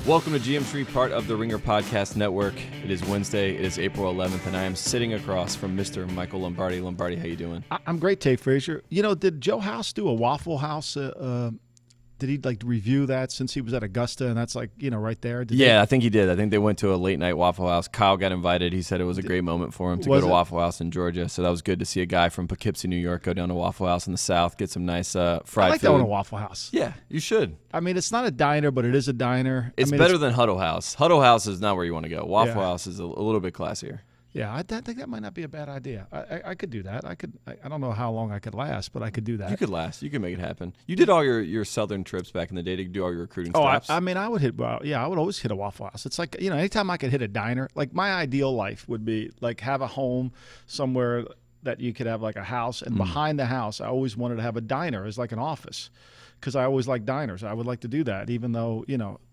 Welcome to GM Street, part of the Ringer Podcast Network. It is Wednesday. It is April 11th, and I am sitting across from Mr. Michael Lombardi. Lombardi, how you doing? I'm great, Tate, Frazier. You know, did Joe House do a Waffle House? Did he review that since he was at Augusta, and that's right there? Yeah, I think he did. I think they went to a late night Waffle House. Kyle got invited. He said it was a great moment for him to go to Waffle House in Georgia. So that was good to see a guy from Poughkeepsie, New York, go down to Waffle House in the South, get some nice fried food. I like that one at Waffle House. Yeah, you should. I mean, it's not a diner, but it is a diner. It's better than Huddle House. Huddle House is not where you want to go. Waffle House is a little bit classier. Yeah, I think that might not be a bad idea. I could do that. I don't know how long I could last, but I could do that. You could last. You could make it happen. You did all your Southern trips back in the day to do all your recruiting stops. I mean, I would hit. I would always hit a Waffle House. It's like, anytime I could hit a diner. Like, my ideal life would be have a home somewhere that you could have like a house, and behind the house, I always wanted to have a diner as like an office, because I always like diners. I would like to do that, even though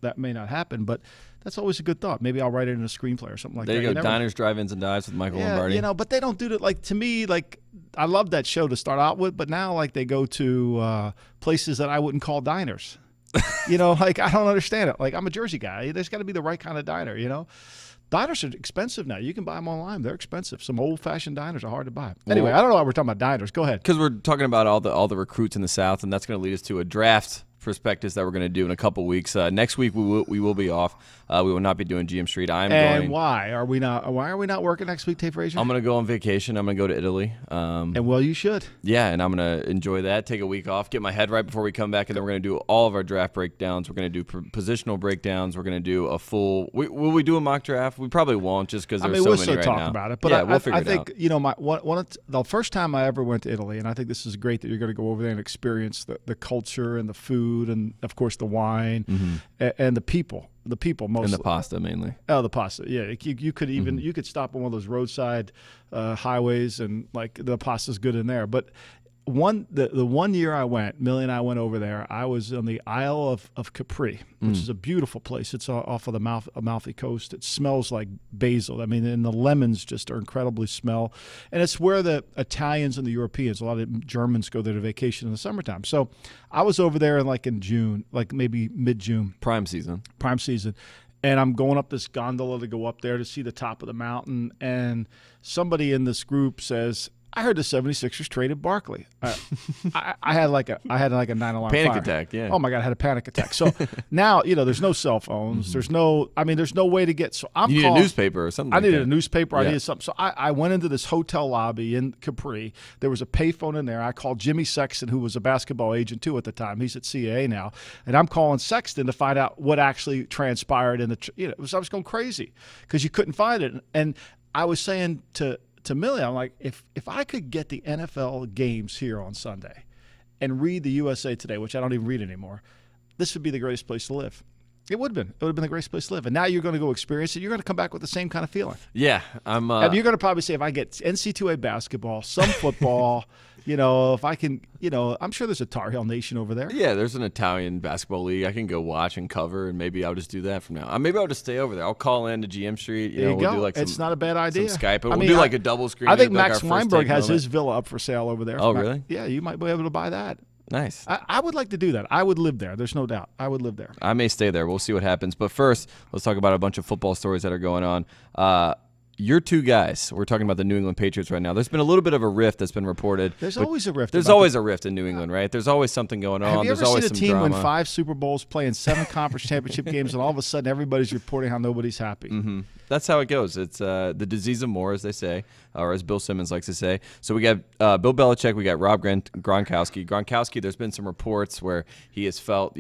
that may not happen, but that's always a good thought. Maybe I'll write it in a screenplay or something like that. There you go, Diners, Drive-Ins, and Dives with Michael Lombardi. But they don't do that. To me, I love that show to start out with, but now they go to places that I wouldn't call diners. I don't understand it. I'm a Jersey guy. There's got to be the right kind of diner, Diners are expensive now. You can buy them online. They're expensive. Some old-fashioned diners are hard to buy. Anyway, I don't know why we're talking about diners. Go ahead. Because we're talking about all the recruits in the South, and that's going to lead us to a draft prospectus that we're going to do in a couple weeks. Next week we will be off. We will not be doing GM Street. Why are we not? Why are we not working next week, Tate Frazier? I'm going to go on vacation. I'm going to go to Italy. And you should. Yeah, and I'm going to enjoy that. Take a week off. Get my head right before we come back, and then we're going to do all of our draft breakdowns. We're going to do positional breakdowns. We're going to do a full. Will we do a mock draft? We probably won't, just because there's so many right now. We'll still talk about it, but yeah, we'll figure it out. I think the first time I ever went to Italy, and I think this is great that you're going to go over there and experience the culture and the food, and of course the wine and the people. The people mostly. And the pasta mainly. Oh, the pasta. Yeah, you could even you could stop on one of those roadside highways, and the pasta's good in there. But the 1 year I went, Millie and I went over there. I was on the Isle of Capri, which is a beautiful place. It's off of the Amalfi Coast. It smells like basil. I mean, and the lemons just are incredibly smell. And it's where the Italians and the Europeans, a lot of Germans, go there to vacation in the summertime. So I was over there in June, maybe mid-June. Prime season. And I'm going up this gondola to go up there to see the top of the mountain. And somebody in this group says, I heard the 76ers traded Barkley. I had a 9-alarm panic fire. attack. Yeah. Oh my God, I had a panic attack. So now there's no cell phones. There's no way to get. So you need a newspaper or something. I needed a newspaper. I needed something. So I went into this hotel lobby in Capri. There was a payphone in there. I called Jimmy Sexton, who was a basketball agent too at the time. He's at CAA now, and I'm calling Sexton to find out what actually transpired in the. I was going crazy because you couldn't find it, and I was saying to Millie, I'm like, if I could get the NFL games here on Sunday and read the USA Today, which I don't even read anymore, this would be the greatest place to live. It would have been. It would have been the greatest place to live. And now you're going to go experience it. You're going to come back with the same kind of feeling. Yeah. And you're going to probably say, if I get NC2A basketball, some football, if I can, I'm sure there's a Tar Heel Nation over there. Yeah, there's an Italian basketball league. I can go watch and cover, and maybe I'll just do that from now. Maybe I'll just stay over there. I'll call in to GM Street. There you go. Do it's not a bad idea. Some Skype. We'll do a double screen. I think Max Weinberg has his villa up for sale over there. Oh, really? Yeah, you might be able to buy that. Nice. I would like to do that. I would live there. There's no doubt. I would live there. I may stay there. We'll see what happens. But first, let's talk about a bunch of football stories that are going on. Your two guys, we're talking about the New England Patriots right now. There's been a little bit of a rift that's been reported. There's always a rift. There's always a rift in New England, right? There's always something going on. Have you There's ever always seen a team drama. win 5 Super Bowls, playing 7 conference championship games, and all of a sudden everybody's reporting how nobody's happy? Mm-hmm. That's how it goes. It's the disease of more, as they say, or as Bill Simmons likes to say. So we got Bill Belichick. We got Rob Gronkowski. Gronkowski, there's been some reports where he has felt,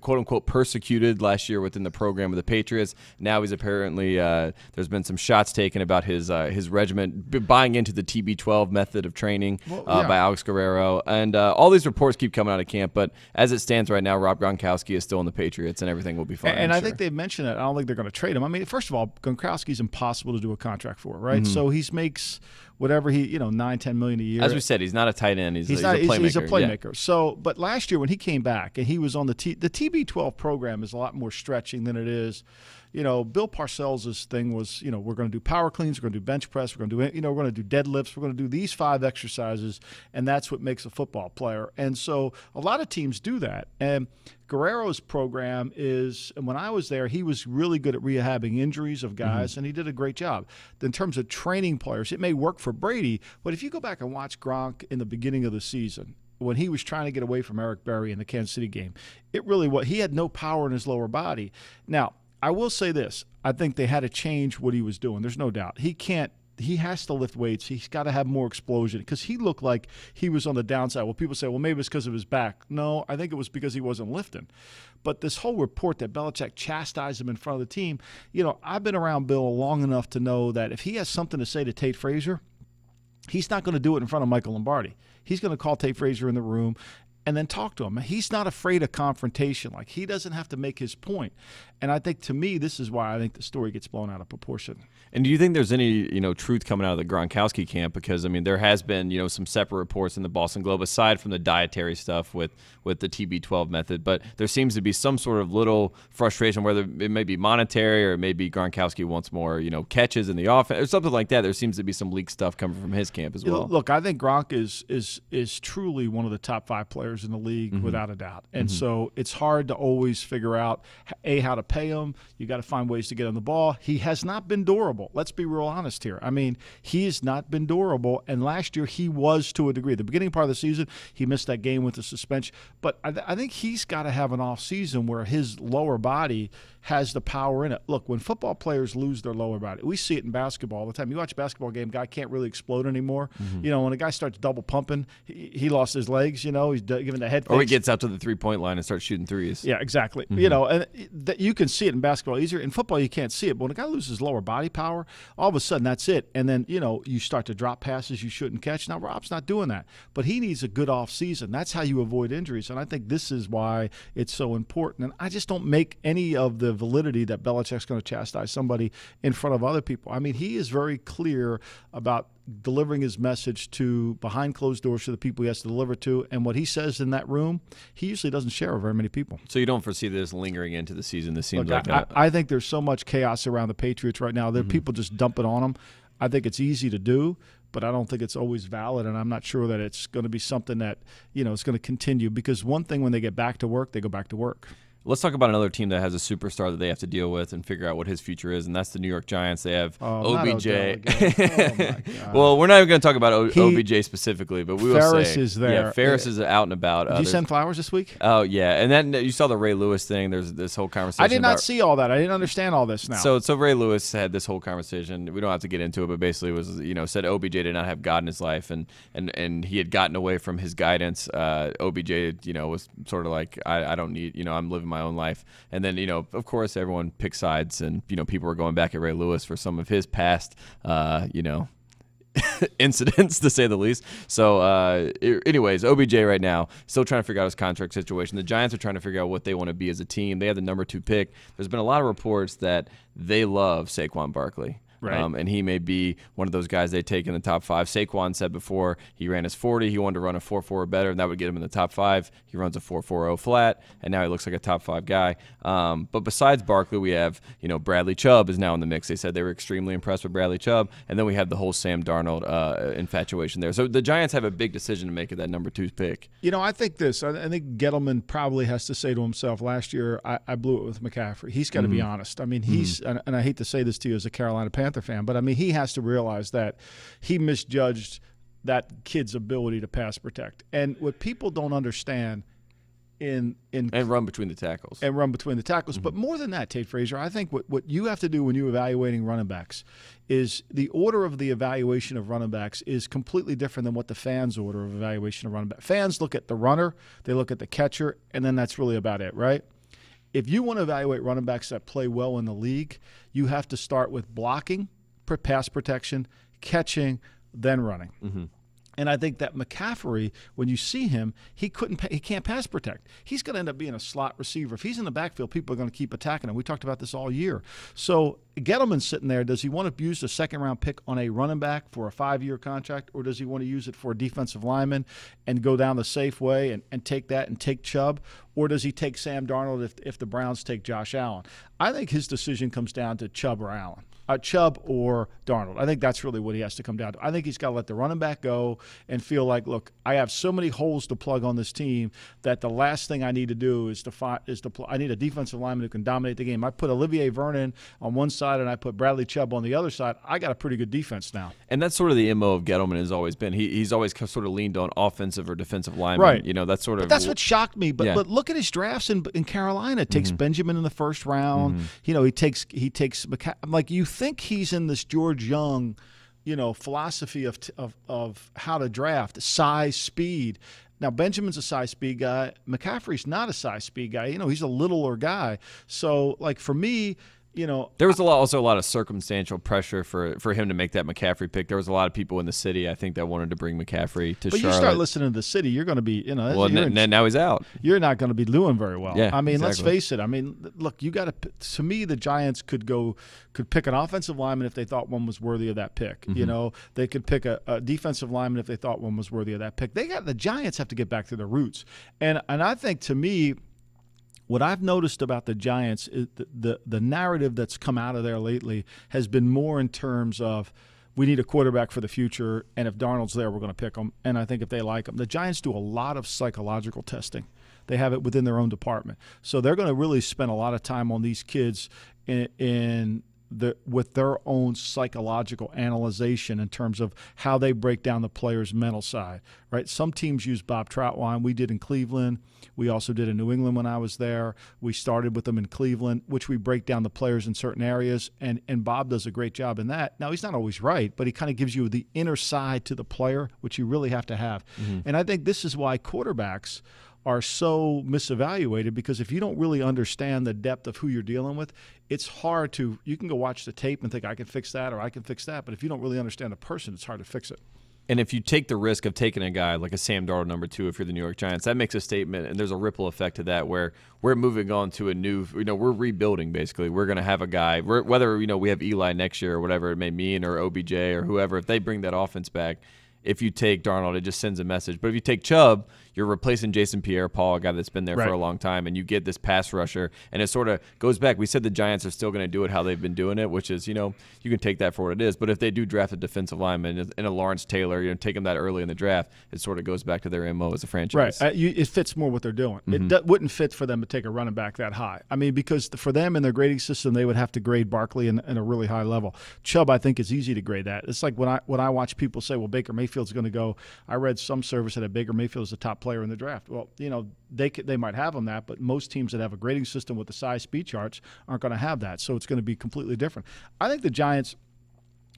quote-unquote, persecuted last year within the program of the Patriots. Now he's apparently there's been some shots taken about his regiment buying into the TB12 method of training by Alex Guerrero. And all these reports keep coming out of camp. But as it stands right now, Rob Gronkowski is still in the Patriots, and everything will be fine. And I think they've mentioned it. I don't think they're going to trade him. I mean, first of all, Gronkowski's impossible to do a contract for, right? Mm-hmm. So he makes whatever he, $9-10 million a year. As we said, he's not a tight end. He's a playmaker. He's a playmaker. Yeah. So, but last year when he came back and he was on the TB12 program is a lot more stretching than it is. Bill Parcells' thing was, we're going to do power cleans, we're going to do bench press, we're going to do, we're going to do deadlifts, we're going to do these 5 exercises, and that's what makes a football player. And so a lot of teams do that. And Guerrero's program is, and when I was there, he was really good at rehabbing injuries of guys, and he did a great job. In terms of training players, it may work for Brady, but if you go back and watch Gronk in the beginning of the season, when he was trying to get away from Eric Berry in the Kansas City game, he had no power in his lower body. Now, I will say this. I think they had to change what he was doing. There's no doubt. He has to lift weights. He's got to have more explosion because he looked like he was on the downside. Well, people say, well, maybe it's because of his back. No, I think it was because he wasn't lifting. But this whole report that Belichick chastised him in front of the team, I've been around Bill long enough to know that if he has something to say to Tate Frazier, he's not going to do it in front of Michael Lombardi. He's going to call Tate Frazier in the room and then talk to him. He's not afraid of confrontation. Like, he doesn't have to make his point. And I think, to me, this is why I think the story gets blown out of proportion. And do you think there's any, truth coming out of the Gronkowski camp? Because, there has been, some separate reports in the Boston Globe, aside from the dietary stuff with the TB12 method. But there seems to be some sort of little frustration, whether it may be monetary or maybe Gronkowski wants more, catches in the offense or something like that. There seems to be some leaked stuff coming from his camp as well. Look, I think Gronk is truly one of the top 5 players in the league, without a doubt. And so it's hard to always figure out, how to pay him. You got to find ways to get on the ball. He has not been durable. Let's be real honest here. He has not been durable, and last year he was to a degree. The beginning part of the season, he missed that game with the suspension. But I think he's got to have an off season where his lower body has the power in it. Look, when football players lose their lower body, we see it in basketball all the time. You watch a basketball game, guy can't really explode anymore. When a guy starts double pumping, he lost his legs, he's giving the head fakes. Or he gets out to the three-point line and starts shooting threes. Yeah, exactly. And you can see it in basketball easier. In football, you can't see it. But when a guy loses lower body power, all of a sudden that's it. And then, you start to drop passes you shouldn't catch. Now, Rob's not doing that. But he needs a good off season. That's how you avoid injuries. And I think this is why it's so important. And I just don't make any of the validity that Belichick's going to chastise somebody in front of other people. He is very clear about delivering his message to behind closed doors to the people he has to deliver to, and what he says in that room, he usually doesn't share with very many people. So you don't foresee this lingering into the season? This seems I think there's so much chaos around the Patriots right now. There are people just dumping on them. I think it's easy to do, but I don't think it's always valid, and I'm not sure that it's going to be something that is going to continue, because one thing, when they get back to work, they go back to work. Let's talk about another team that has a superstar that they have to deal with and figure out what his future is, and that's the New York Giants. They have OBJ. Well, we're not even going to talk about OBJ specifically, but we will say Ferris is there. Yeah, Ferris is out and about. Did you send flowers this week? Oh, yeah. And then you saw the Ray Lewis thing. There's this whole conversation. I did not see all that. I didn't understand all this now. So Ray Lewis had this whole conversation. We don't have to get into it, but basically it was, said OBJ did not have God in his life, and he had gotten away from his guidance. OBJ, was sort of like, I don't need, I'm living my own life. And then, of course, everyone picks sides, and, people were going back at Ray Lewis for some of his past, incidents, to say the least. So, anyways, OBJ right now still trying to figure out his contract situation. The Giants are trying to figure out what they want to be as a team. They have the number 2 pick. There's been a lot of reports that they love Saquon Barkley. Right. And he may be one of those guys they take in the top 5. Saquon said before he ran his 40, he wanted to run a 4.4 or better, and that would get him in the top 5. He runs a 4.40 flat, and now he looks like a top 5 guy. But besides Barkley, we have, Bradley Chubb is now in the mix. They said they were extremely impressed with Bradley Chubb, and then we have the whole Sam Darnold infatuation there. So the Giants have a big decision to make at that number 2 pick. I think this. I think Gettleman probably has to say to himself, last year I blew it with McCaffrey. He's got to be honest. He's, and I hate to say this to you as a Carolina Panther fan, but he has to realize that he misjudged that kid's ability to pass protect. And what people don't understand and run between the tackles. But more than that, Tate Frazier, I think what you have to do when you're evaluating running backs is the order of the evaluation of running backs is completely different than what the fans' order of evaluation of running backs. Fans look at the runner, they look at the catcher, and then that's really about it, right? If you want to evaluate running backs that play well in the league, you have to start with blocking, pass protection, catching, then running. And I think that McCaffrey, when you see him, he can't pass protect. He's going to end up being a slot receiver. If he's in the backfield, people are going to keep attacking him. We talked about this all year. So Gettleman's sitting there. Does he want to use the second-round pick on a running back for a 5-year contract, or does he want to use it for a defensive lineman and go down the safe way and take that and take Chubb? Or does he take Sam Darnold if the Browns take Josh Allen? I think his decision comes down to Chubb or Allen. Chubb or Darnold. I think that's really what he has to come down to. I think he's got to let the running back go and feel like, look, I have so many holes to plug on this team that the last thing I need to do is I need a defensive lineman who can dominate the game. I put Olivier Vernon on one side and I put Bradley Chubb on the other side. I got a pretty good defense now. And that's sort of the MO of Gettleman has always been. He's always sort of leaned on offensive or defensive linemen. Right. You know, that's sort of. But that's what shocked me. But look at his drafts in Carolina. It takes Benjamin in the first round. You know, he takes like, you think he's in this George Young, you know, philosophy of how to draft, size, speed. Now, Benjamin's a size speed guy. McCaffrey's not a size speed guy. You know, he's a littler guy. So, like, for me, you know, there was also a lot of circumstantial pressure for him to make that McCaffrey pick. There was a lot of people in the city, I think, that wanted to bring McCaffrey to Charlotte. But you start listening to the city, you're going to be, you know. Well, now he's out. You're not going to be doing very well. Yeah, I mean, exactly. Let's face it. I mean, look, you got to me, the Giants could pick an offensive lineman if they thought one was worthy of that pick. You know, they could pick a defensive lineman if they thought one was worthy of that pick. The Giants have to get back to their roots. And I think, to me, what I've noticed about the Giants is the narrative that's come out of there lately has been more in terms of, we need a quarterback for the future, and if Darnold's there, we're going to pick him. And I think if they like him, the Giants do a lot of psychological testing. They have it within their own department. So they're going to really spend a lot of time on these kids with their own psychological analyzation in terms of how they break down the player's mental side, right? Some teams use Bob Troutwine. We did in Cleveland. We also did in New England when I was there. We started with them in Cleveland, which we break down the players in certain areas, and Bob does a great job in that. Now, he's not always right, but he kind of gives you the inner side to the player, which you really have to have. And I think this is why quarterbacks are so misevaluated, because if you don't really understand the depth of who you're dealing with, it's hard to – you can go watch the tape and think, I can fix that or I can fix that, but if you don't really understand the person, it's hard to fix it. And if you take the risk of taking a guy like a Sam Darnold number 2, if you're the New York Giants, that makes a statement, and there's a ripple effect to that where we're moving on to a new, you know, we're rebuilding basically. We're going to have a guy, whether, you know, we have Eli next year or whatever it may mean, or OBJ or whoever, if they bring that offense back, if you take Darnold, it just sends a message. But if you take Chubb, you're replacing Jason Pierre-Paul, a guy that's been there for a long time, and you get this pass rusher, and it sort of goes back. We said the Giants are still going to do it how they've been doing it, which is, you know, you can take that for what it is. But if they do draft a defensive lineman in a Lawrence Taylor, you know, take him that early in the draft, it sort of goes back to their MO as a franchise. Right. It fits more what they're doing. It wouldn't fit for them to take a running back that high. I mean, because for them in their grading system, they would have to grade Barkley in a really high level. Chubb, I think, is easy to grade that. It's like when I watch people say, well, Baker Mayfield's going to go. I read some service that had Baker Mayfield as the top player in the draft. Well, you know, they might have him that, but most teams that have a grading system with the size speed charts aren't going to have that. So it's going to be completely different. I think the Giants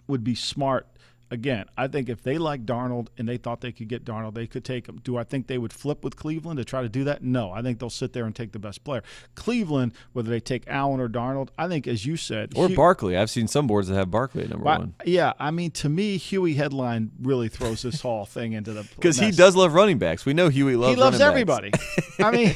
would be smart. Again, I think if they like Darnold and they thought they could get Darnold, they could take him. Do I think they would flip with Cleveland to try to do that? No. I think they'll sit there and take the best player. Cleveland, whether they take Allen or Darnold, I think, as you said. Or Barkley. I've seen some boards that have Barkley at number 1. Yeah. I mean, to me, Huey Headline really throws this whole thing into the because he does love running backs. We know Huey loves running backs. Everybody. I mean,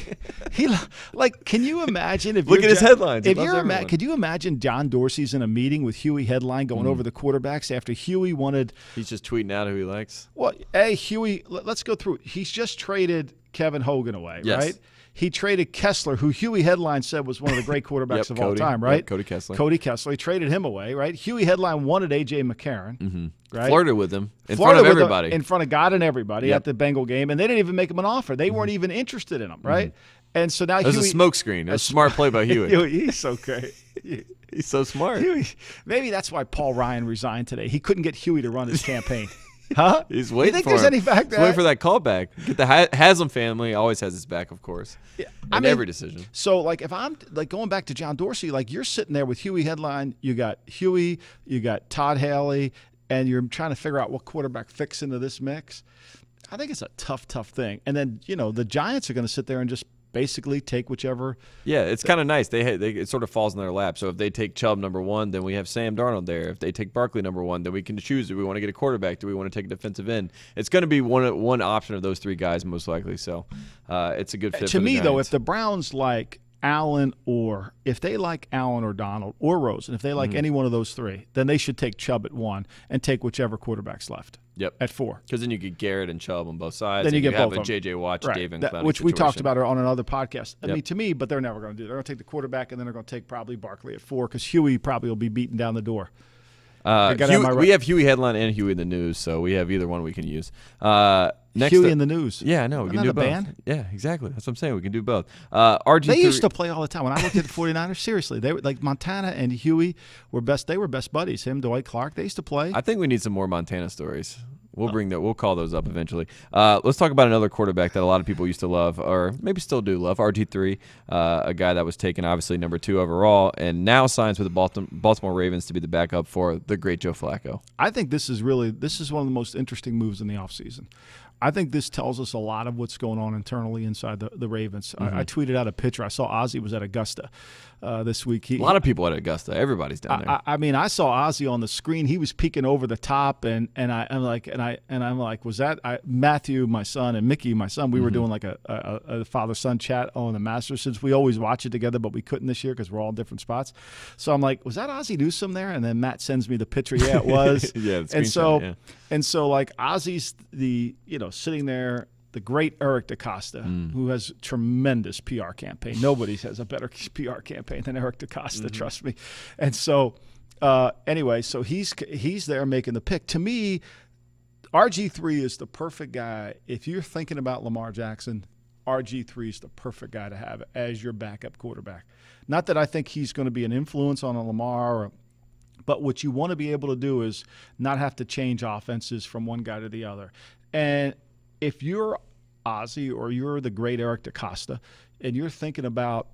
can you imagine if look at his headlines? Could you imagine John Dorsey's in a meeting with Huey Headline going over the quarterbacks after Huey wanted – he's just tweeting out who he likes. Well, hey, Huey, let's go through it. He's just traded Kevin Hogan away, right? He traded Kessler, who Huey Headline said was one of the great quarterbacks of all time, right? Cody Kessler. Cody Kessler. He traded him away, right? Huey Headline wanted A.J. McCarron, right? Flirted with him in front of everybody. In front of God and everybody at the Bengal game, and they didn't even make him an offer. They weren't even interested in him, right? And so now it was a smokescreen. A smart play by Huey. He's so great. He's so smart. Maybe that's why Paul Ryan resigned today. He couldn't get Huey to run his campaign. Huh? He's waiting you think for there's him. any fact He's waiting for that callback. Get the Haslam family always has his back, of course. Yeah, every decision. So, like, if I'm like going back to John Dorsey, like you're sitting there with Huey Headline, you got Huey, you got Todd Haley, and you're trying to figure out what quarterback fits into this mix. I think it's a tough thing. And then, you know, the Giants are going to sit there and just basically take whichever. Yeah, it's kind of nice. It sort of falls in their lap. So if they take Chubb number 1, then we have Sam Darnold there. If they take Barkley number 1, then we can choose. Do we want to get a quarterback? Do we want to take a defensive end? It's going to be one option of those 3 guys most likely. So it's a good fit. To me, though, if the Browns like Allen or if they like Allen or Donald or Rosen, if they like any one of those three, then they should take Chubb at 1 and take whichever quarterback's left. Yep. At 4. Because then you get Garrett and Chubb on both sides. Then you get have both a of them. J.J. Watt, Right. David That, Clowney which we talked situation. about on another podcast. I mean, to me, but they're never going to do that. They're going to take the quarterback, and then they're going to take probably Barkley at 4 because Huey probably will be beaten down the door. We have Huey headline and Huey in the news, so we have either one we can use. Next Huey in the news. Yeah, I know. We Isn't can that do a both. band? Yeah, exactly. That's what I'm saying. We can do both. RG3. They used to play all the time. When I looked at the 49ers, seriously, they were like Montana and Huey were best. They were best buddies. Him, Dwight Clark. They used to play. I think we need some more Montana stories. We'll call those up eventually. Let's talk about another quarterback that a lot of people used to love, or maybe still do love, RG3, a guy that was taken obviously number 2 overall, and now signs with the Baltimore Ravens to be the backup for the great Joe Flacco. I think this is one of the most interesting moves in the offseason. I think this tells us a lot of what's going on internally inside the Ravens. I tweeted out a picture. I saw Ozzie was at Augusta this week. A lot of people at Augusta. Everybody's down there. I mean, I saw Ozzie on the screen. He was peeking over the top, and I'm like, was that Matthew, my son, and Mickey, my son? We were doing like a father-son chat on the Masters since we always watch it together, but we couldn't this year because we're all in different spots. So I'm like, was that Ozzie Newsome there? And then Matt sends me the picture. Yeah, it was. Yeah, and so like Ozzie's sitting there, the great Eric DaCosta, who has tremendous PR campaign. Nobody has a better PR campaign than Eric DaCosta, trust me. And so anyway, so he's there making the pick. To me, RG3 is the perfect guy. If you're thinking about Lamar Jackson, RG3 is the perfect guy to have as your backup quarterback. Not that I think he's going to be an influence on a Lamar, but what you want to be able to do is not have to change offenses from one guy to the other. And if you're Ozzie or you're the great Eric DaCosta and you're thinking about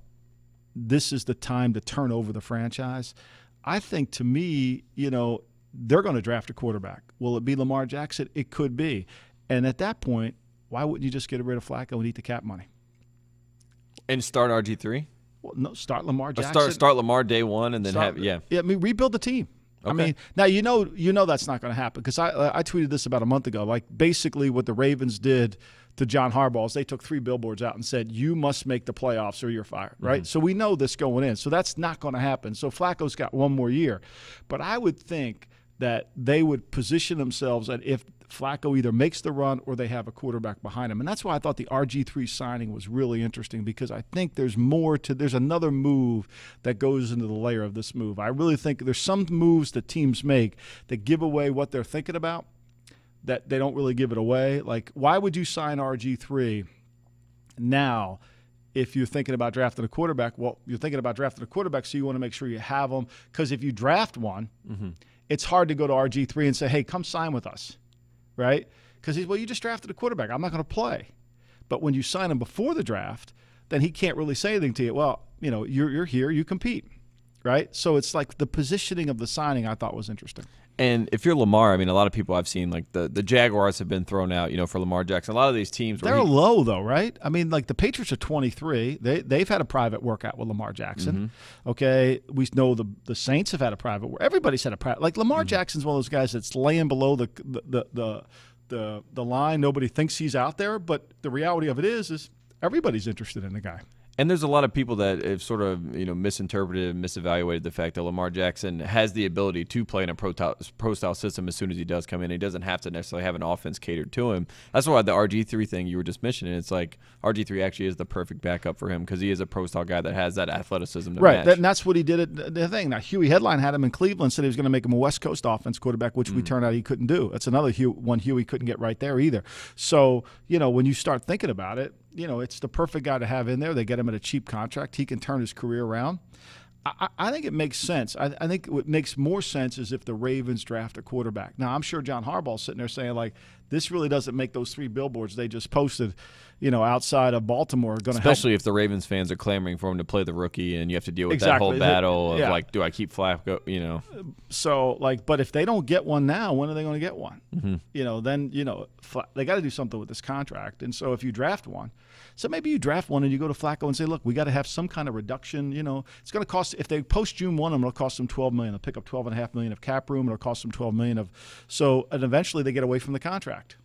this is the time to turn over the franchise, I think to me, they're going to draft a quarterback. Will it be Lamar Jackson? It could be. And at that point, why wouldn't you just get rid of Flacco and eat the cap money? And start RG3? Well, no, start Lamar Jackson. Start Lamar day 1 and then Yeah, I mean, rebuild the team. Okay. I mean, now you know that's not going to happen because I tweeted this about a month ago. Like basically what the Ravens did to John Harbaugh is they took 3 billboards out and said, you must make the playoffs or you're fired, right? So we know this going in. So that's not going to happen. So Flacco's got 1 more year. But I would think that they would position themselves that if Flacco either makes the run or they have a quarterback behind him. And that's why I thought the RG3 signing was really interesting because I think there's another move that goes into the layer of this move. I really think there's some moves that teams make that give away what they're thinking about, that they don't really give it away. Like, why would you sign RG3 now if you're thinking about drafting a quarterback? Well, you're thinking about drafting a quarterback, so you want to make sure you have them. Because if you draft one, it's hard to go to RG3 and say, hey, come sign with us. Right? Because you just drafted a quarterback. I'm not going to play. But when you sign him before the draft, then he can't really say anything to you. Well, you're here, you compete. Right? So it's like the positioning of the signing I thought was interesting. And if you're Lamar, I mean, a lot of people I've seen, like the Jaguars have been thrown out, for Lamar Jackson. A lot of these teams. They're low, though, right? I mean, like the Patriots are 23. They've had a private workout with Lamar Jackson. Okay? We know the Saints have had a private workout. Everybody's had a private. Like Lamar Jackson's one of those guys that's laying below the line. Nobody thinks he's out there. But the reality of it is everybody's interested in the guy. And there's a lot of people that have sort of misinterpreted and misevaluated the fact that Lamar Jackson has the ability to play in a pro-style system as soon as he does come in. He doesn't have to necessarily have an offense catered to him. That's why the RG3 thing you were just mentioning, it's like RG3 actually is the perfect backup for him because he is a pro-style guy that has that athleticism to match. And that's what he did at the thing. Now, Huey Headline had him in Cleveland, said he was going to make him a West Coast offense quarterback, which we turned out he couldn't do. That's another one Huey couldn't get right there either. So, when you start thinking about it, it's the perfect guy to have in there. They get him at a cheap contract. He can turn his career around. I think it makes sense. I think what makes more sense is if the Ravens draft a quarterback. Now, I'm sure John Harbaugh's sitting there saying, like, this really doesn't make those 3 billboards they just posted, outside of Baltimore going to help. Especially if the Ravens fans are clamoring for him to play the rookie and you have to deal with that whole battle of, like, do I keep Flacco, So, like, but if they don't get one now, when are they going to get one? Then, they got to do something with this contract. And so if you draft one, so maybe you draft one and you go to Flacco and say, look, we got to have some kind of reduction. It's going to cost, if they post June 1, it'll cost them $12 million. They'll pick up $12.5 million of cap room. It'll cost them $12 million and eventually they get away from the contract.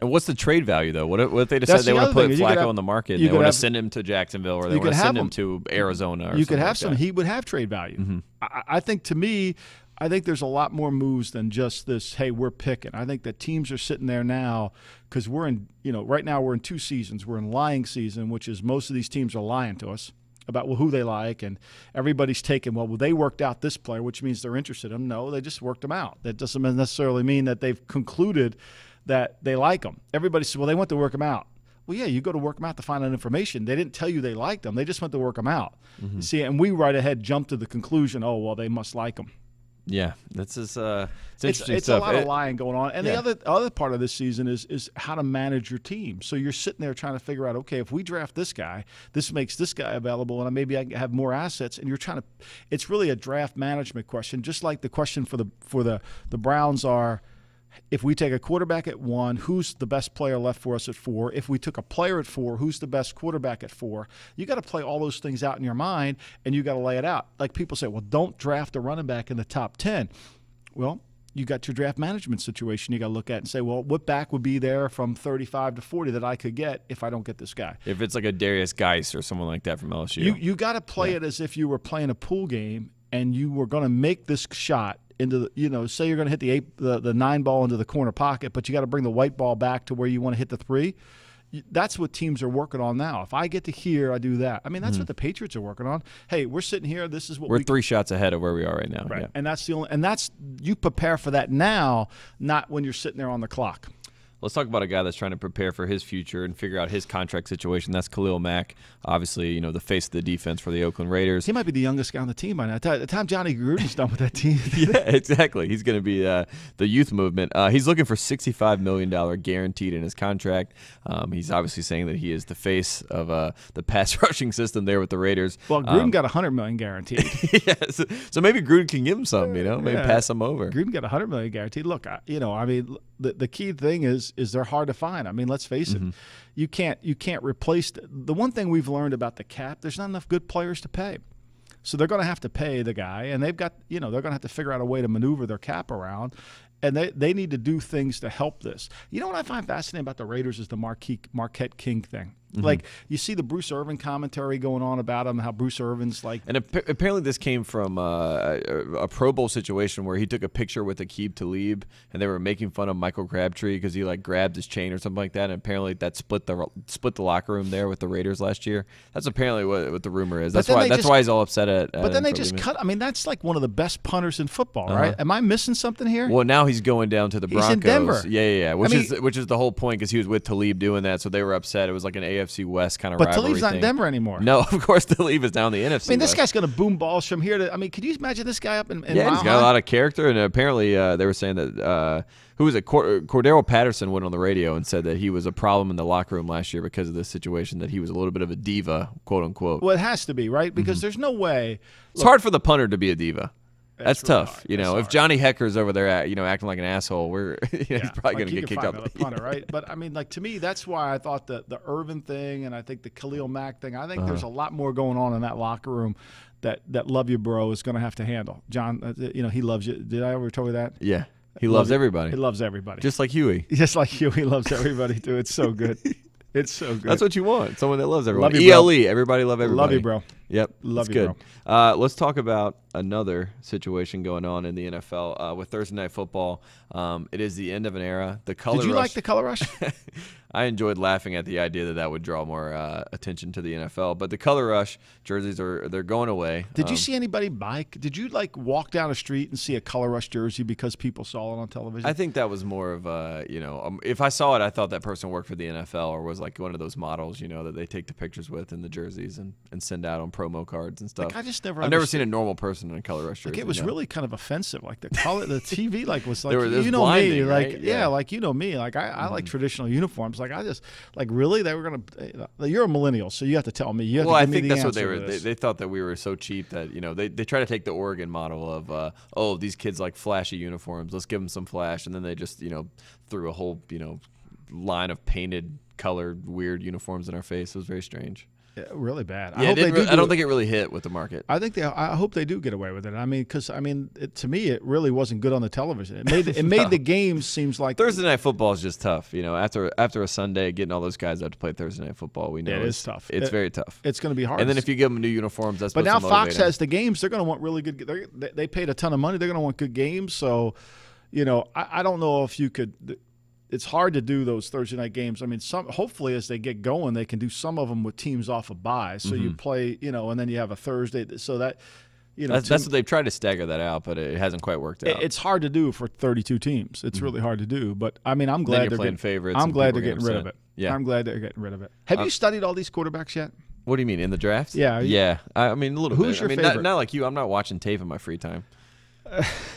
And what's the trade value, though? What if they decide they want to put Flacco on the market and they want to send him to Jacksonville or they want to send him to Arizona? Or you could have some. He would have trade value. Mm-hmm. I think, to me, I think there's a lot more moves than just this, hey, we're picking. I think that teams are sitting there now because we're in, right now we're in 2 seasons. We're in lying season, which is most of these teams are lying to us about who they like, and everybody's taking, well, they worked out this player, which means they're interested in him. No, they just worked him out. That doesn't necessarily mean that they've concluded that they like him. Everybody says, well, they went to work him out. Well, yeah, you go to work them out to find out information. They didn't tell you they liked them. They just went to work them out. Mm-hmm. See, and we right ahead jumped to the conclusion, oh, well, they must like them. Yeah, that's just it's interesting it's stuff. a lot of lying going on. And yeah. the other part of this season is how to manage your team. So you're sitting there trying to figure out, okay, if we draft this guy, this makes this guy available, and maybe I can have more assets. And you're trying to – it's really a draft management question, just like the question for the Browns are, if we take a quarterback at 1, who's the best player left for us at 4? If we took a player at 4, who's the best quarterback at 4? You got to play all those things out in your mind, and you got to lay it out. Like people say, well, don't draft a running back in the top 10. Well, you got your draft management situation you got to look at and say, well, what back would be there from 35 to 40 that I could get if I don't get this guy? If it's like a Darius Geis or someone like that from LSU. You got to play it as if you were playing a pool game and you were going to make this shot into the, say you're going to hit the 9 ball into the corner pocket, but you got to bring the white ball back to where you want to hit the 3. That's what teams are working on now. If I get to here, I do that. I mean, that's what the Patriots are working on. Hey, we're sitting here. This is what we're 3 shots ahead of where we are right now. Right, yeah. and that's you prepare for that now, not when you're sitting there on the clock. Let's talk about a guy that's trying to prepare for his future and figure out his contract situation. That's Khalil Mack, obviously, the face of the defense for the Oakland Raiders. He might be the youngest guy on the team by now. By the time Johnny Gruden's done with that team. Yeah, exactly. He's going to be the youth movement. He's looking for $65 million guaranteed in his contract. He's obviously saying that he is the face of the pass rushing system there with the Raiders. Well, Gruden got $100 million guaranteed. Yes, so maybe Gruden can give him some. Maybe pass him over. Gruden got $100 million guaranteed. Look, the key thing is they're hard to find. I mean, let's face it. You can't replace the one thing we've learned about the cap. There's not enough good players to pay, so they're going to have to pay the guy, and they've got they're going to have to figure out a way to maneuver their cap around, and they need to do things to help this. You know what I find fascinating about the Raiders is the Marquette King thing. Like, you see the Bruce Irvin commentary going on about him, how Bruce Irvin's like. And apparently this came from a Pro Bowl situation where he took a picture with Aqib Talib, and they were making fun of Michael Crabtree because he grabbed his chain or something like that. And apparently that split the locker room there with the Raiders last year. That's apparently what the rumor is. That's why he's all upset at. But then they just cut. I mean, that's like one of the best punters in football, right? Am I missing something here? Well, now he's going down to the Broncos. He's in Denver. Yeah. Which is the whole point because he was with Talib doing that, so they were upset. It was like an AFC West kind of rivalry. But Talib's not thing. in Denver anymore. No, of course Talib is down the NFC. I mean, this West. guy's going to boom balls from here to. I mean, could you imagine this guy up in yeah, he's got a lot of character, and apparently they were saying that who was it? Cordero Patterson went on the radio and said that he was a problem in the locker room last year because of this situation. That he was a little bit of a diva, quote unquote. Well, it has to be, right? Because there's no way. It's hard for the punter to be a diva. That's really tough. hard. If Johnny Hecker's over there, acting like an asshole, he's probably going to get kicked out. The punter, right? But I mean, to me, that's why I thought the Irvin thing, and I think the Khalil Mack thing. I think there's a lot more going on in that locker room that love you, bro, is going to have to handle. John, he loves you. Did I ever tell you that? Yeah, he loves everybody. He loves everybody, just like Huey. Just like Huey loves everybody too. It's so good. It's so good. That's what you want. Someone that loves everyone. Love you, bro. ELE. Everybody love everybody. Love you, bro. Yep. Love you, good. bro. Let's talk about another situation going on in the NFL with Thursday Night Football. It is the end of an era. The color Did you rush, like the color rush? I enjoyed laughing at the idea that would draw more attention to the NFL. But the color rush jerseys they're going away. Did you see anybody buy? Did you walk down a street and see a color rush jersey because people saw it on television? I think that was more of if I saw it, I thought that person worked for the NFL or was like one of those models, that they take the pictures with in the jerseys and send out on promo cards and stuff. I've never seen a normal person in a color rush jersey. It was really kind of offensive. Like the color, the TV was like blinding, me, right? me. Like I like traditional uniforms. Like I just really they were gonna. You're a millennial, so you have to tell me. I think that's what they were. They thought that we were so cheap that they try to take the Oregon model of these kids like flashy uniforms. Let's give them some flash, and then they just threw a whole line of painted, colored, weird uniforms in our face. It was very strange. Yeah, really bad. Yeah, I don't think it really hit with the market. I hope they do get away with it. I mean, because to me, it really wasn't good on the television. It made the games seems like Thursday night football is just tough. You know, after a Sunday, getting all those guys out to play Thursday night football, we know it is tough. It's very tough. It's going to be hard. And then if you give them new uniforms, that's. But now Fox has the games. They're going to want really good. They paid a ton of money. They're going to want good games. So, you know, I don't know if you could. It's hard to do those Thursday night games. I mean, hopefully as they get going, they can do some of them with teams off a bye. So you play, you know, and then you have a Thursday. So that, you know, that's what they've tried to stagger that out, but it hasn't quite worked out. It's hard to do for 32 teams. It's really hard to do. But I mean, I'm glad they're playing favorites. I'm glad they're getting rid of it. Yeah, I'm glad they're getting rid of it. Have you studied all these quarterbacks yet? What do you mean in the draft? Yeah, yeah. I mean a little bit. Who's your favorite? Not like you. I'm not watching tape in my free time.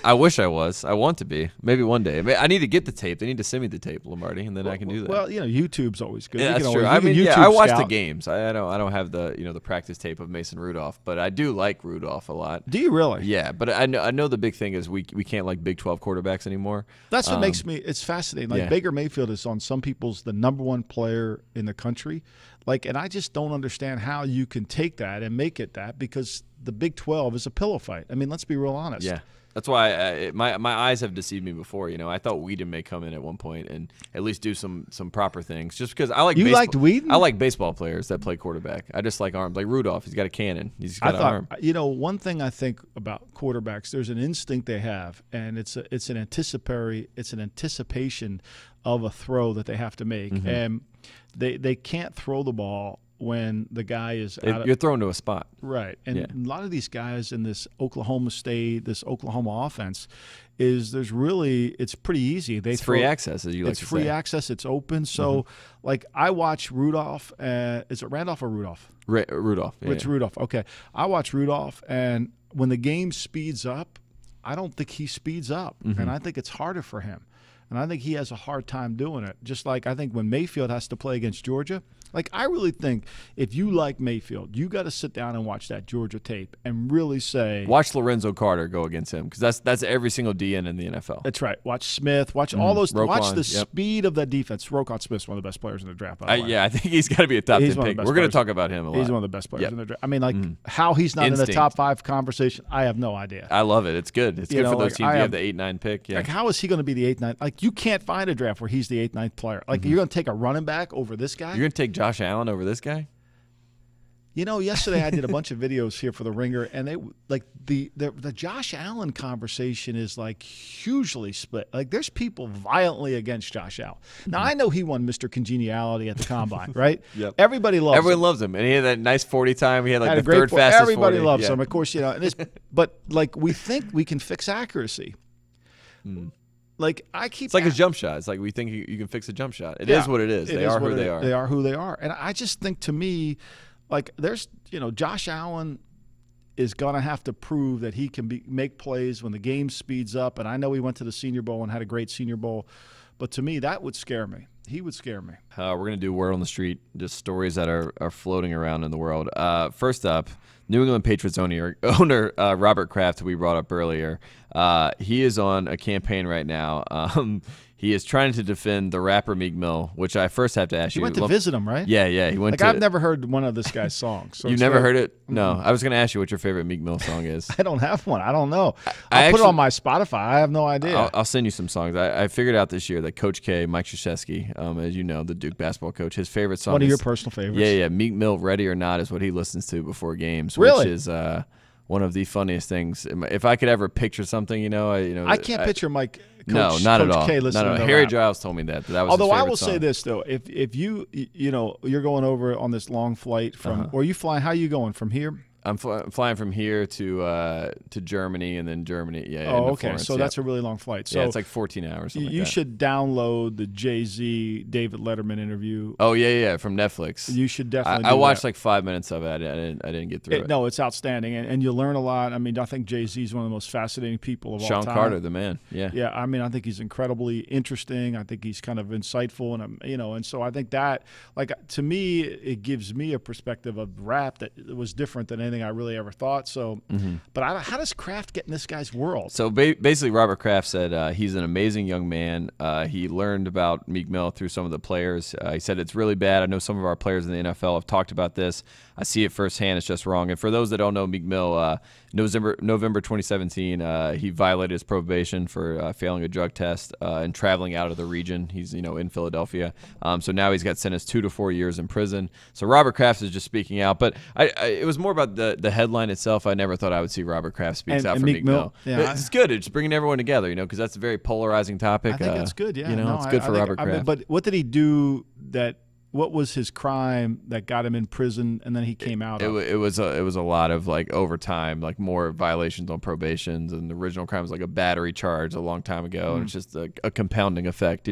I wish I was. I want to be. Maybe one day. I need to get the tape. They need to send me the tape, Lombardi, and then I can do that. Well, you know, YouTube's always good. Yeah, that's true. I watch the games. I don't have the practice tape of Mason Rudolph, but I do like Rudolph a lot. Do you really? Yeah, but I know the big thing is we can't like Big 12 quarterbacks anymore. That's what makes me. It's fascinating. Like Baker Mayfield is on some people's the #1 player in the country. Like, and I just don't understand how you can take that and make it that because the Big 12 is a pillow fight. I mean, let's be real honest. Yeah. That's why my eyes have deceived me before. You know, I thought Whedon may come in at one point and at least do some proper things. Just because I like baseball. Liked Whedon? I like baseball players that play quarterback. I just like arms. Like Rudolph, he's got a cannon. He's got an arm. You know, one thing I think about quarterbacks, there's an instinct they have, and it's an anticipation of a throw that they have to make, and they can't throw the ball when the guy is you're thrown to a spot. Right. And a lot of these guys in this Oklahoma State, this Oklahoma offense it's pretty easy. It's free access, as you like to say. It's free access. It's open. So, like, I watch Rudolph. Is it Randolph or Rudolph? Rudolph. Yeah, it's Rudolph. Okay. I watch Rudolph, and when the game speeds up, I don't think he speeds up. And I think it's harder for him. And I think he has a hard time doing it. Just like I think when Mayfield has to play against Georgia, like I really think if you like Mayfield, you got to sit down and watch that Georgia tape and really say, watch Lorenzo Carter go against him because that's every single DN in the NFL. That's right. Watch Smith. Watch all those. Watch the speed of that defense. Roquan Smith's one of the best players in the draft. I think he's got to be a top 10 pick. We're going to talk about him a lot. He's one of the best players in the draft. I mean, like how he's not in the top 5 conversation, I have no idea. I love it. It's good. It's good for those teams. You have the 8-9 pick. Yeah. Like how is he going to be the 8-9? Like you can't find a draft where he's the 8-9 player. Like you're going to take a running back over this guy. You're going to take Josh Allen over this guy. You know, yesterday I did a bunch of videos here for the Ringer, and they like the Josh Allen conversation is like hugely split. Like there's people violently against Josh Allen. Now I know he won Mr. Congeniality at the Combine, right? Yep. Everybody loves him. Everyone loves him, and he had that nice 40 time. He had like the third fastest. Everybody loves him, of course. You know, and but like we think we can fix accuracy. Like I keep. It's like a jump shot. It's like we think you can fix a jump shot. It is what it is. They are who they are. They are who they are, and I just think to me. Like there's, Josh Allen is gonna have to prove that he can make plays when the game speeds up. And I know he went to the Senior Bowl and had a great Senior Bowl, but to me that would scare me. He would scare me. We're gonna do word on the street, just stories that are floating around in the world. First up, New England Patriots owner Robert Kraft, who we brought up earlier. He is on a campaign right now. He is trying to defend the rapper Meek Mill, which I first have to ask you. You went to visit him, right? Yeah. He went. I've never heard one of this guy's songs. So you've never heard it? No. I was going to ask you what your favorite Meek Mill song is. I don't have one. I don't know. I'll put it on my Spotify. I have no idea. I'll send you some songs. I figured out this year that Coach K, Mike Krzyzewski, as you know, the Duke basketball coach, his favorite song. One of your personal favorites. Yeah. Meek Mill, Ready or Not, is what he listens to before games. Really? Which is one of the funniest things. If I could ever picture something, I can't picture Mike. Not at all. K listening to Harry rap. Giles told me that was. Although his favorite I will song. say this though, if you're going over on this long flight from, or you flying? How are you going from here? I'm flying from here to Germany and then Germany. Yeah. Oh, okay. Florence, so that's a really long flight. So yeah, it's like 14 hours. You should download the Jay-Z David Letterman interview. Oh yeah, from Netflix. You should definitely. I watched like 5 minutes of it. I didn't get through it. No, it's outstanding, and you learn a lot. I mean, I think Jay-Z is one of the most fascinating people of all time. Sean Carter, the man. Yeah. Yeah. I mean, I think he's incredibly interesting. I think he's kind of insightful, and so I think that, like, to me, it gives me a perspective of rap that was different than anything anything I really ever thought. So, but how does Kraft get in this guy's world? So basically, Robert Kraft said he's an amazing young man. He learned about Meek Mill through some of the players. He said it's really bad. I know some of our players in the NFL have talked about this. I see it firsthand. It's just wrong. And for those that don't know, Meek Mill, November 2017, he violated his probation for failing a drug test and traveling out of the region. He's in Philadelphia. So now he's got sentenced 2 to 4 years in prison. So Robert Kraft is just speaking out. But it was more about the headline itself. I never thought I would see Robert Kraft speaks out for Meek Mill. Yeah, it's good. It's bringing everyone together, because that's a very polarizing topic. I think that's good. Yeah, it's good for Robert Kraft. But what did he do that? What was his crime that got him in prison and then he came out? It was a lot of like overtime, like more violations on probations, and the original crime was like a battery charge a long time ago, and it's just a compounding effect.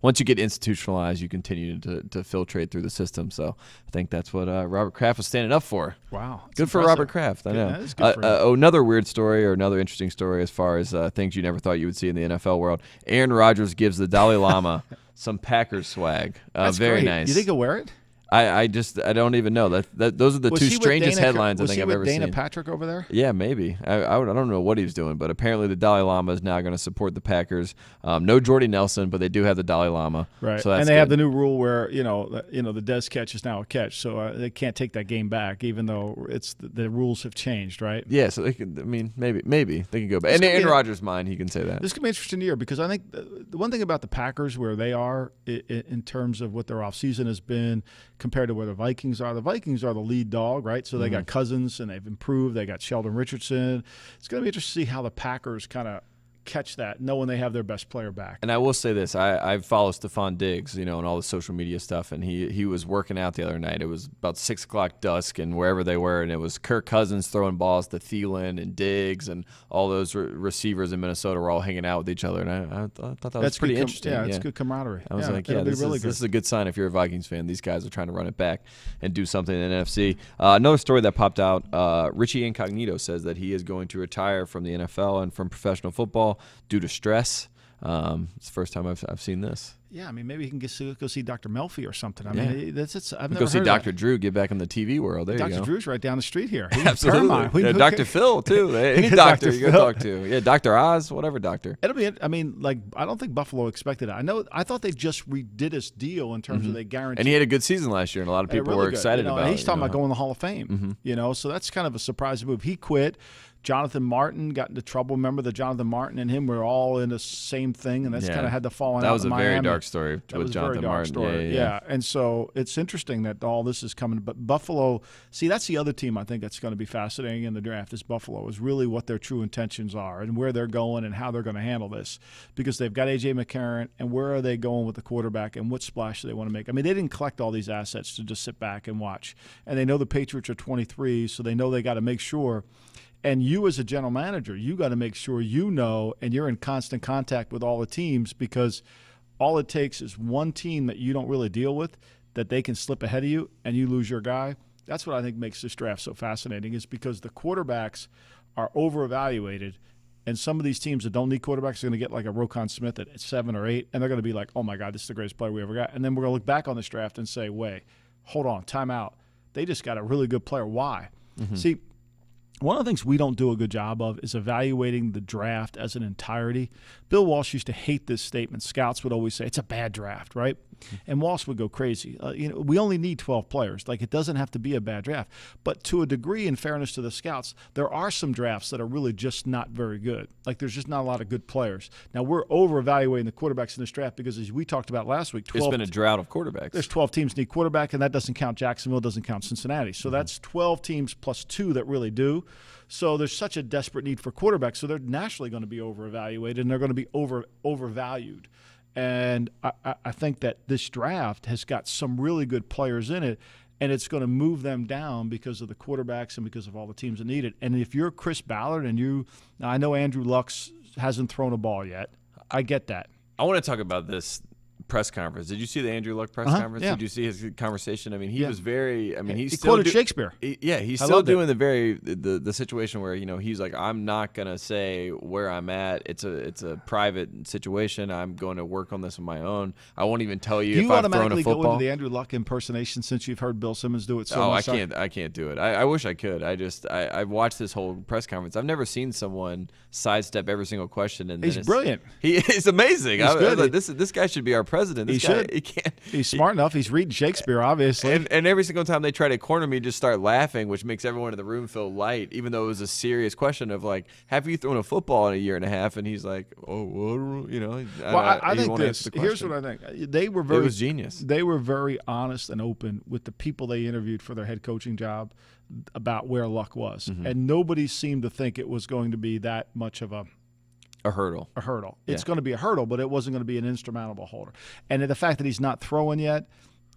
Once you get institutionalized, you continue to filtrate through the system. So I think that's what Robert Kraft was standing up for. Wow, good for Robert Kraft. I know. That is good for him. Another weird story or another interesting story as far as things you never thought you would see in the NFL world. Aaron Rodgers gives the Dalai Lama some Packers swag. Very great. nice. You think he'll wear it? I don't even know. Those are the two strangest headlines I think I've ever seen. Was he with Dana Patrick over there? Yeah, maybe. I don't know what he was doing, but apparently the Dalai Lama is now going to support the Packers. No Jordy Nelson, but they do have the Dalai Lama. Right, so that's and they have the new rule where the Dez catch is now a catch, so they can't take that game back, even though the rules have changed, right? Yeah, so they could. I mean, maybe they can go back. And in Rodgers' mind, he can say that. This could be an interesting year because I think the one thing about the Packers, where they are in terms of what their offseason has been compared to where the Vikings are the lead dog, right? So they got Cousins, and they've improved. They got Sheldon Richardson. It's going to be interesting to see how the Packers kind of catch that, knowing they have their best player back. And I will say this: I follow Stephon Diggs, and all the social media stuff, and he was working out the other night. It was about 6 o'clock dusk, and wherever they were, and it was Kirk Cousins throwing balls to Thielen and Diggs, and all those receivers in Minnesota were all hanging out with each other, and I thought that was pretty interesting. Yeah, it's good camaraderie. I was this is a good sign if you're a Vikings fan. These guys are trying to run it back and do something in the NFC. Another story that popped out: Richie Incognito says that he is going to retire from the NFL and from professional football due to stress. It's the first time I've seen this. Yeah, I mean, maybe he can go see Dr. Melfi or something. I mean, I've never go see Dr. Drew, get back in the TV world. There you go. Dr. Drew's right down the street here. Absolutely. Yeah, Dr. Phil, too. Any doctor you go talk to. Yeah, Dr. Oz, whatever doctor. It'll be, I mean, I don't think Buffalo expected it. I thought they just redid his deal in terms of they guaranteed. And he had a good season last year, and a lot of people were excited about it. He's talking about going to the Hall of Fame. So that's kind of a surprise move. He quit. Jonathan Martin got into trouble. Remember that Jonathan Martin and him were all in the same thing, and that's kind of had to fall out. That was a very dark story with Jonathan Martin. Yeah, and so it's interesting that all this is coming. But Buffalo, see, that's the other team I think that's going to be fascinating in the draft is Buffalo, is really what their true intentions are and where they're going and how they're going to handle this. Because they've got A.J. McCarron, and where are they going with the quarterback and what splash do they want to make? I mean, they didn't collect all these assets to just sit back and watch. And they know the Patriots are 23, so they know they got to make sure. And you as a general manager, you got to make sure and you're in constant contact with all the teams, because all it takes is one team that you don't really deal with that they can slip ahead of you and you lose your guy. That's what I think makes this draft so fascinating, is because the quarterbacks are over-evaluated, and some of these teams that don't need quarterbacks are going to get like a Roquan Smith at 7 or 8, and they're going to be like, oh, my God, this is the greatest player we ever got. And then we're going to look back on this draft and say, wait, hold on, time out. They just got a really good player. Why? See, one of the things we don't do a good job of is evaluating the draft as an entirety. Bill Walsh used to hate this statement. Scouts would always say, it's a bad draft, right? And Walsh would go crazy. We only need 12 players. Like, it doesn't have to be a bad draft. But to a degree, in fairness to the scouts, there are some drafts that are really just not very good. Like, there's just not a lot of good players. Now, we're over-evaluating the quarterbacks in this draft because, as we talked about last week, it's been a drought of quarterbacks. There's 12 teams need quarterback, and that doesn't count Jacksonville, doesn't count Cincinnati. So that's 12 teams plus 2 that really do. So there's such a desperate need for quarterbacks. So they're naturally going to be over-evaluated, and they're going to be overvalued. And I think that this draft has got some really good players in it, and it's going to move them down because of the quarterbacks and because of all the teams that need it. And if you're Chris Ballard now I know Andrew Luck hasn't thrown a ball yet. I get that. I want to talk about this press conference. Did you see the Andrew Luck press conference? Yeah. Did you see his conversation? I mean, he was very. I mean, he still quoted Shakespeare. He's still doing the situation where he's like, I'm not gonna say where I'm at. It's a private situation. I'm going to work on this on my own. I won't even tell you if I've thrown a football. Do you automatically go into the Andrew Luck impersonation since you've heard Bill Simmons do it so much? I can't do it. I wish I could. I've watched this whole press conference. I've never seen someone sidestep every single question. And he's brilliant. He's amazing. He's good. Like, this guy should be our president. He can't. He's smart enough. He's reading Shakespeare, obviously. And every single time they try to corner me, just start laughing, which makes everyone in the room feel light, even though it was a serious question of like, have you thrown a football in a year and a half? And he's like, oh, what? I think this. Here's what I think. It was genius. They were very honest and open with the people they interviewed for their head coaching job about where Luck was, and nobody seemed to think it was going to be that much of a hurdle. It's going to be a hurdle, but it wasn't going to be an insurmountable holder. And the fact that he's not throwing yet,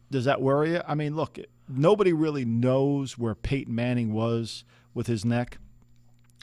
does that worry you? I mean, look, nobody really knows where Peyton Manning was with his neck.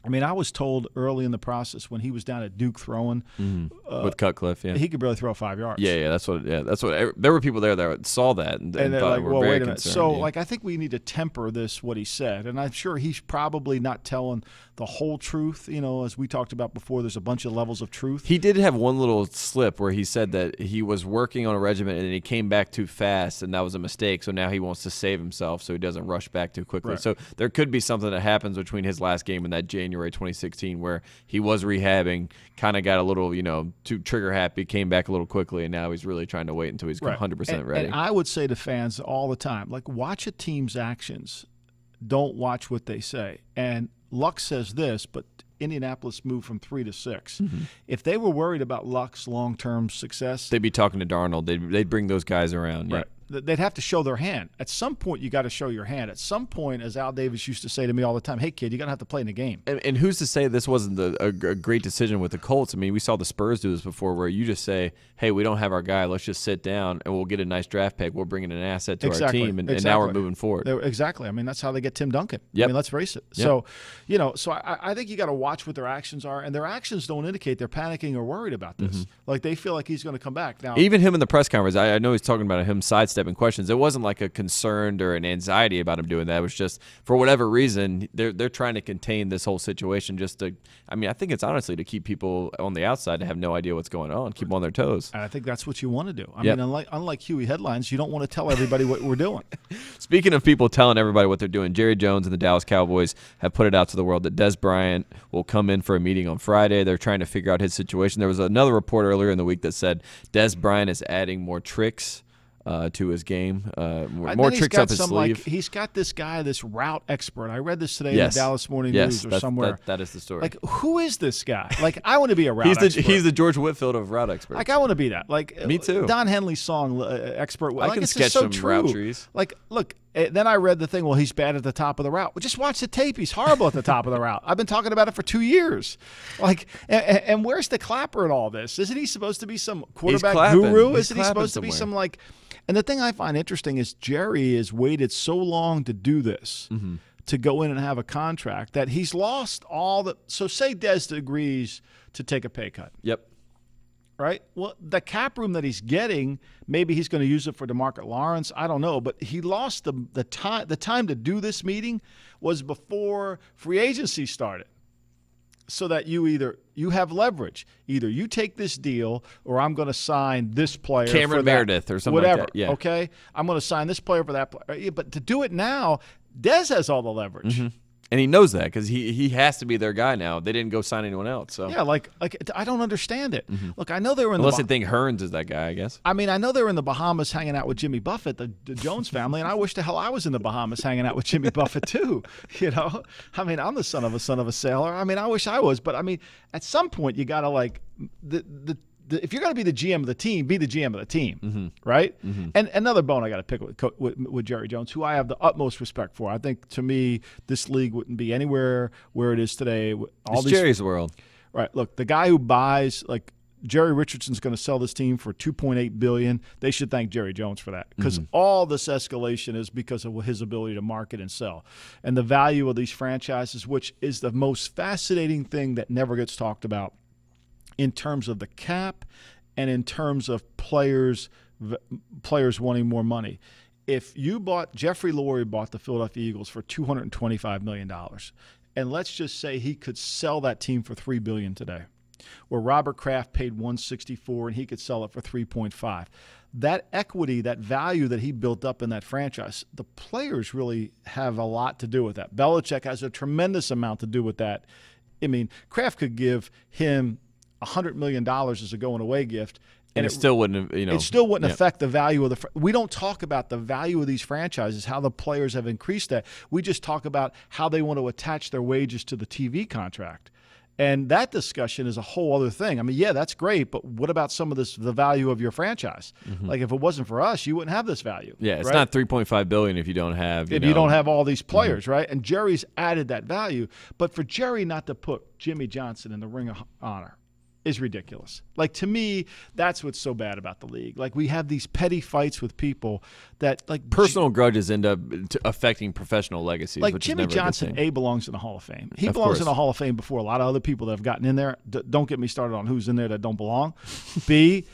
I mean, I was told early in the process when he was down at Duke throwing with Cutcliffe, he could barely throw 5 yards. Yeah, that's what. There were people there that saw that and they're thought like, were well, very wait a minute. concerned. So, I think we need to temper what he said, and I'm sure he's probably not telling the whole truth. As we talked about before, there's a bunch of levels of truth. He did have one little slip where he said that he was working on a regimen and then he came back too fast, and that was a mistake. So now he wants to save himself so he doesn't rush back too quickly. Right. So there could be something that happens between his last game and that January 2016 where he was rehabbing, kind of got a little, too trigger happy, came back a little quickly, and now he's really trying to wait until he's 100% ready. And I would say to fans all the time, like, watch a team's actions. Don't watch what they say. And Luck says this, but Indianapolis moved from 3 to 6. If they were worried about Luck's long-term success, they'd be talking to Darnold. They'd bring those guys around. Right. They'd have to show their hand. At some point, you got to show your hand. At some point, as Al Davis used to say to me all the time, hey, kid, you're going to have to play in the game. And who's to say this wasn't a great decision with the Colts? I mean, we saw the Spurs do this before where you just say, hey, we don't have our guy. Let's just sit down, and we'll get a nice draft pick. We'll bring in an asset to our team, and now we're moving forward. Exactly. I mean, that's how they get Tim Duncan. Yep. I mean, let's face it. Yep. So, I think you got to watch what their actions are, and their actions don't indicate they're panicking or worried about this. Like, they feel like he's going to come back. Now, even him in the press conference, I know he's talking about him sidestepping questions. It wasn't like a concern or an anxiety about him doing that. It was just, for whatever reason, they're trying to contain this whole situation just to, I think it's honestly to keep people on the outside to have no idea what's going on, keep them on their toes. And I think that's what you want to do. I mean, unlike Huey Headlines, you don't want to tell everybody what we're doing. Speaking of people telling everybody what they're doing, Jerry Jones and the Dallas Cowboys have put it out to the world that Dez Bryant will come in for a meeting on Friday. They're trying to figure out his situation. There was another report earlier in the week that said Dez Bryant is adding more tricks to his game, more tricks up his sleeve. He's got this guy, this route expert. I read this today in the Dallas Morning News or somewhere. That is the story. Like, who is this guy? Like, I want to be a route expert. He's the George Whitfield of route experts. Like, I want to be that. Like, me too. Don Henley's song expert. I can sketch some route trees. Like, look. Then I read the thing, well, he's bad at the top of the route. Well, just watch the tape. He's horrible at the top of the route. I've been talking about it for 2 years. Like, and where's the clapper in all this? Isn't he supposed to be some quarterback guru? Isn't he supposed to be some, like – and the thing I find interesting is Jerry has waited so long to do this, to go in and have a contract, that he's lost all the – so say Dez agrees to take a pay cut. Yep. Right? Well, the cap room that he's getting, maybe he's going to use it for DeMarcus Lawrence. I don't know. But he lost the time. The time to do this meeting was before free agency started, so that you have leverage. Either you take this deal, or I'm going to sign this player, Cameron Meredith or something whatever. like that. Yeah. Okay? I'm going to sign this player for that player. But to do it now, Dez has all the leverage. And he knows that because he has to be their guy now. They didn't go sign anyone else. So yeah, like I don't understand it. Look, I know they were in unless they think Hearns is that guy, I guess. I mean, I know they were in the Bahamas hanging out with Jimmy Buffett, the Jones family, and I wish the hell I was in the Bahamas hanging out with Jimmy Buffett too. I mean, I'm the son of a sailor. I mean, I wish I was, but I mean, at some point you got to like if you're going to be the GM of the team, be the GM of the team, right? And another bone I got to pick with Jerry Jones, who I have the utmost respect for. I think, to me, this league wouldn't be anywhere where it is today. It's Jerry's world. Right. Look, the guy who buys, like, Jerry Richardson's going to sell this team for $2.8 billion. They should thank Jerry Jones for that, because all this escalation is because of his ability to market and sell, and the value of these franchises, which is the most fascinating thing that never gets talked about in terms of the cap and in terms of players wanting more money. If you bought Jeffrey Lurie bought the Philadelphia Eagles for $225 million, and let's just say he could sell that team for $3 billion today, where Robert Kraft paid $164 and he could sell it for $3.5. That equity, that value that he built up in that franchise, the players really have a lot to do with that. Belichick has a tremendous amount to do with that. I mean, Kraft could give him $100 million as a going-away gift, and it still wouldn't, it still wouldn't affect the value of the. We don't talk about the value of these franchises, how the players have increased that. We just talk about how they want to attach their wages to the TV contract. And that discussion is a whole other thing. I mean, yeah, that's great, but what about some of the value of your franchise? Like, if it wasn't for us, you wouldn't have this value. Yeah, it's right? not $3.5 billion if you don't have you don't have all these players, right? And Jerry's added that value, but for Jerry not to put Jimmy Johnson in the Ring of Honor is ridiculous. Like, to me, that's what's so bad about the league. Like, we have these petty fights with people that, like, personal grudges end up affecting professional legacies. Like, which Jimmy is never Johnson, belongs in the Hall of Fame. He belongs in the Hall of Fame before a lot of other people that have gotten in there. Don't get me started on who's in there that don't belong. B,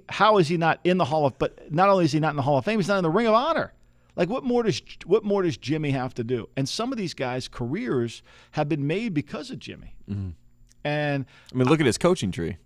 how is he not in the Hall of? But not only is he not in the Hall of Fame, he's not in the Ring of Honor. Like, what more does Jimmy have to do? And some of these guys' careers have been made because of Jimmy. And I mean, look at his coaching tree.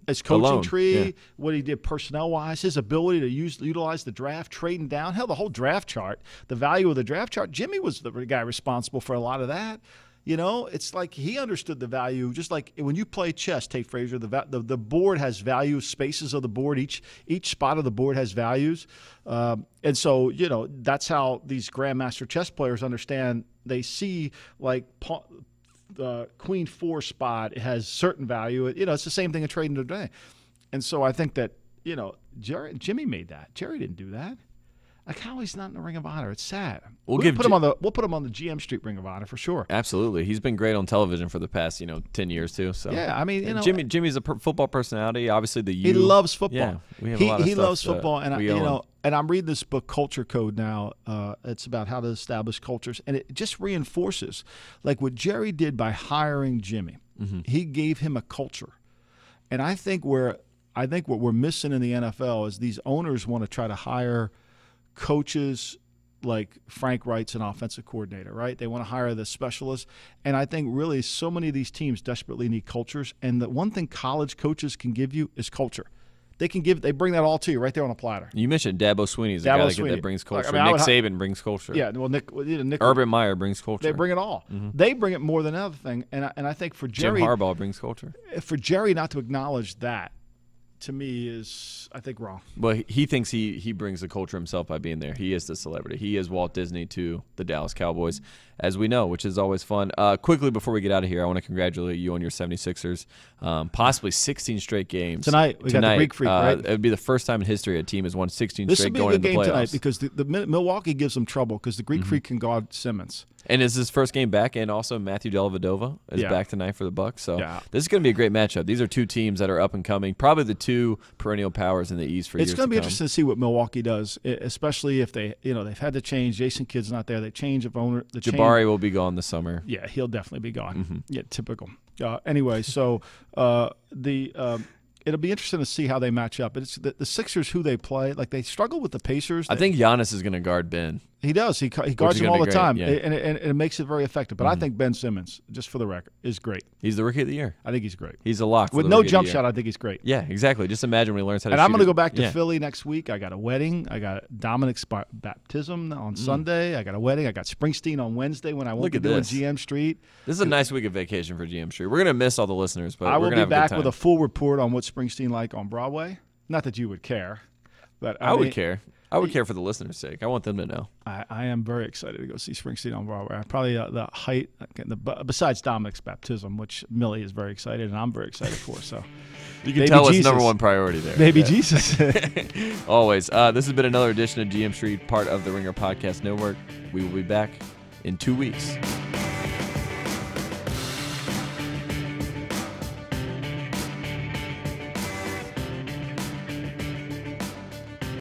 What he did personnel-wise, his ability to utilize the draft, trading down. Hell, the whole draft chart, the value of the draft chart. Jimmy was the guy responsible for a lot of that. You know, it's like he understood the value. Just like when you play chess, Tate Frazier, the board has value, spaces of the board. Each spot of the board has values. And so, you know, that's how these grandmaster chess players understand. They see, like, the Queen 4 spot, it has certain value. You know, it's the same thing in trading today. And so I think that, you know, Jimmy made that. Jerry didn't do that. Like, how he's not in the Ring of Honor? It's sad. We'll put him on the GM Street Ring of Honor for sure. Absolutely, he's been great on television for the past 10 years too. So yeah, I mean, Jimmy's a football personality. Obviously, he loves football. Yeah, we have a lot of he stuff loves football, and and I'm reading this book, Culture Code, now. It's about how to establish cultures, and it just reinforces like what Jerry did by hiring Jimmy. He gave him a culture, and I think what we're missing in the NFL is these owners want to try to hire coaches like Frank Wright's an offensive coordinator, right? They want to hire the specialist. And I think really so many of these teams desperately need cultures. And the one thing college coaches can give you is culture. They bring that all to you right there on a platter. You mentioned Dabo Swinney's the guy that brings culture. Nick Saban brings culture. Yeah, well, Nick Urban Meyer brings culture. They bring it all. They bring it more than another thing. And I think for Jerry, Jim Harbaugh brings culture. For Jerry not to acknowledge that, to me, is, I think, wrong. Well, he thinks he brings the culture himself by being there. He is the celebrity. He is Walt Disney to the Dallas Cowboys, as we know, which is always fun. Quickly, before we get out of here, I want to congratulate you on your 76ers. Possibly 16 straight games. Tonight, we got the Greek Freak, right? It would be the first time in history a team has won 16 straight going into the playoffs. This would be a good game tonight because the Milwaukee gives them trouble because the Greek Freak can guard Simmons. And it's his first game back, and also Matthew Dellavedova is back tonight for the Bucks. So this is going to be a great matchup. These are two teams that are up and coming, probably the two perennial powers in the East for years to come. It's going to be interesting to see what Milwaukee does, especially if they've had to change. Jason Kidd's not there. They change of owner. Jabari will be gone this summer. Yeah, he'll definitely be gone. Yeah, typical. Anyway, so it'll be interesting to see how they match up. It's the Sixers, who they play. Like, they struggle with the Pacers. I think Giannis is going to guard Ben. He does. He guards him all the time, and it makes it very effective. But I think Ben Simmons, just for the record, is great. He's the Rookie of the Year. I think he's great. He's a lock. With no jump shot, I think he's great. Yeah, exactly. Just imagine when he learns how to shoot. And I'm going to go back to Philly next week. I got a wedding. I got Dominic's baptism on Sunday. I got a wedding. I got Springsteen on Wednesday when I won't be doing GM Street. This is a nice week of vacation for GM Street. We're going to miss all the listeners, but I will be back with a full report on what Springsteen like on Broadway. Not that you would care, but I would care. I would care for the listeners' sake. I want them to know. I am very excited to go see Springsteen on Broadway. Probably the height, besides Dominic's baptism, which Millie is very excited and I'm very excited for. So you can tell it's number one priority there. Baby Jesus. Always. This has been another edition of GM Street, part of the Ringer Podcast Network. We will be back in 2 weeks.